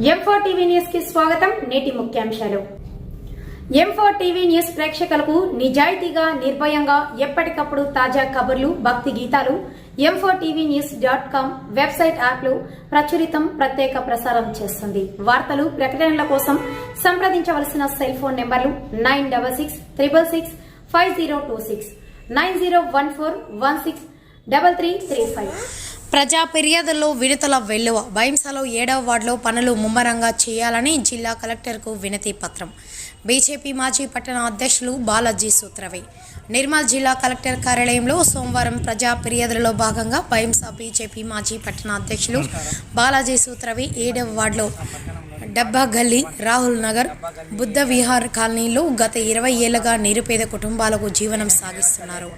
M4 TV news కి స్వాగతం. నేటి ముఖ్యాంశాలు. M4 టీవీ న్యూస్ ప్రేక్షకులకు నిజాయితీగా, నిర్భయంగా ఎప్పటికప్పుడు తాజా కబుర్లు, భక్తి గీతాలు m4tvnews.com వెబ్సైట్ యాప్లు ప్రచురితం, ప్రత్యేక ప్రసారం చేస్తుంది. వార్తలు, ప్రకటనల కోసం సంప్రదించవలసిన సెల్ ఫోన్ నెంబర్లు 9666665026 9014163335. ప్రజా ఫిర్యాదుల్లో విడతల వెల్లువ. భైంసాలో 7వ వార్డులో పనులు ముమ్మరంగా చేయాలని జిల్లా కలెక్టర్కు వినతి పత్రం. బీజేపీ మాజీ పట్టణ అధ్యక్షులు బాలాజీ సూత్రవే. నిర్మల్ జిల్లా కలెక్టర్ కార్యాలయంలో సోమవారం ప్రజా ఫిర్యాదులలో భాగంగా భైంసా బీజేపీ మాజీ పట్టణ అధ్యక్షులు బాలాజీ సూత్రవే 7వ వార్డులో డబ్బా గల్లీ, రాహుల్ నగర్, బుద్ధ విహార్ కాలనీలో గత 20 ఏళ్లుగా నిరుపేద కుటుంబాలకు జీవనం సాగిస్తున్నారు.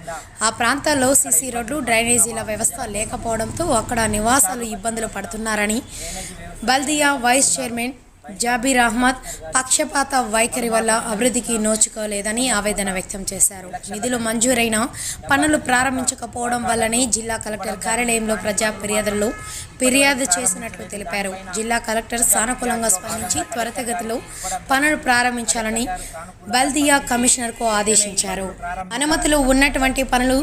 ఆ ప్రాంతాల్లో సీసీ రోడ్లు, డ్రైనేజీల వ్యవస్థ లేకపోవడంతో అక్కడ నివాసాలు ఇబ్బందులు పడుతున్నారని బల్దియా వైస్ చైర్మన్ జాబీర్ అహ్మద్ పక్షపాత వైఖరి వల్ల అభివృద్ధికి నోచుకోలేదని ఆవేదన వ్యక్తం చేశారు. నిధులు మంజూరైన పనులు ప్రారంభించకపోవడం వల్లనే జిల్లా కలెక్టర్ కార్యాలయంలో ప్రజా ఫిర్యాదుల్లో ఫిర్యాదు చేసినట్లు తెలిపారు. జిల్లా కలెక్టర్ సానుకూలంగా స్పందించి త్వరితగతిలో పనులు ప్రారంభించాలని బల్దియా కమిషనర్కు ఆదేశించారు. అనుమతులు ఉన్నటువంటి పనులు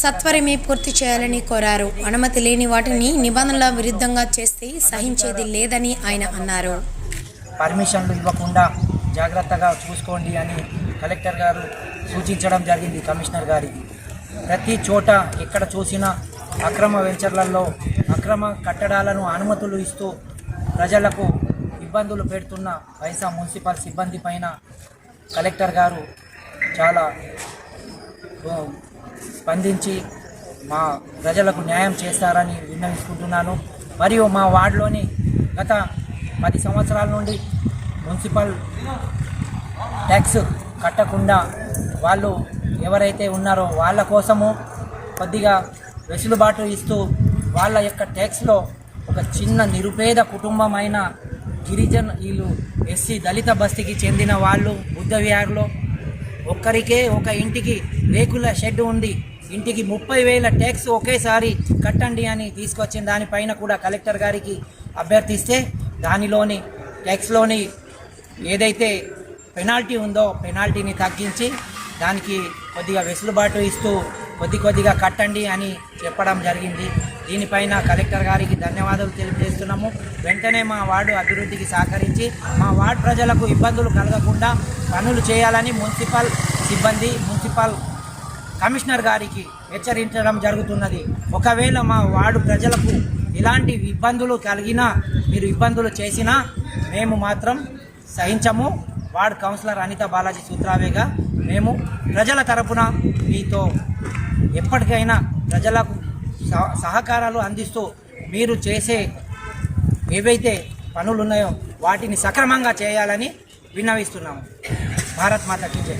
సత్వరమే పూర్తి చేయాలని కోరారు. అనుమతి లేని వాటిని నిబంధనల విరుద్ధంగా చేస్తే సహించేది లేదని ఆయన అన్నారు. పర్మిషన్లు ఇవ్వకుండా జాగ్రత్తగా చూసుకోండి అని కలెక్టర్ గారు సూచించడం జరిగింది కమిషనర్ గారికి. ప్రతి చోట ఎక్కడ చూసినా అక్రమ వెంచర్లలో అక్రమ కట్టడాలను అనుమతులు ఇస్తూ ప్రజలకు ఇబ్బందులు పెడుతున్న భైంసా మున్సిపల్ సిబ్బంది పైన కలెక్టర్ గారు చాలా స్పందించి మా ప్రజలకు న్యాయం చేస్తారని విన్నవించుకుంటున్నాను. మరియు మా వార్డులోని గత 10 సంవత్సరాల నుండి మున్సిపల్ ట్యాక్స్ కట్టకుండా వాళ్ళు ఎవరైతే ఉన్నారో వాళ్ళ కోసము కొద్దిగా వెసులుబాటు ఇస్తూ వాళ్ళ యొక్క ట్యాక్స్లో ఒక చిన్న నిరుపేద కుటుంబమైన గిరిజన వీళ్ళు ఎస్సీ దళిత బస్తీకి చెందిన వాళ్ళు బుద్ధ విహార్లో ఒక్కరికే ఒక ఇంటికి రేకుల షెడ్ ఉండి ఇంటికి 30,000 ట్యాక్స్ ఒకేసారి కట్టండి అని తీసుకొచ్చిన దానిపైన కూడా కలెక్టర్ గారికి అభ్యర్థిస్తే దానిలోని ట్యాక్స్లోని ఏదైతే పెనాల్టీ ఉందో పెనాల్టీని తగ్గించి దానికి కొద్దిగా వెసులుబాటు ఇస్తూ కొద్దిగా కట్టండి అని చెప్పడం జరిగింది. దీనిపైన కలెక్టర్ గారికి ధన్యవాదాలు తెలియజేస్తున్నాము. వెంటనే మా వార్డు అభివృద్ధికి సహకరించి మా వార్డు ప్రజలకు ఇబ్బందులు కలగకుండా పనులు చేయాలని మున్సిపల్ సిబ్బంది, మున్సిపల్ కమిషనర్ గారికి హెచ్చరించడం జరుగుతున్నది. ఒకవేళ మా వార్డు ప్రజలకు ఇలాంటి ఇబ్బందులు కలిగినా, మీరు ఇబ్బందులు చేసినా మేము మాత్రం సహించము. వార్డు కౌన్సిలర్ అనిత బాలాజీ సూత్రావేగా మేము ప్రజల తరపున మీతో ఎప్పటికైనా ప్రజలకు సహకారాలు అందిస్తూ మీరు చేసే ఏవైతే పనులు ఉన్నాయో వాటిని సక్రమంగా చేయాలని విన్నవిస్తున్నాము. భారత్ మాతకి జై.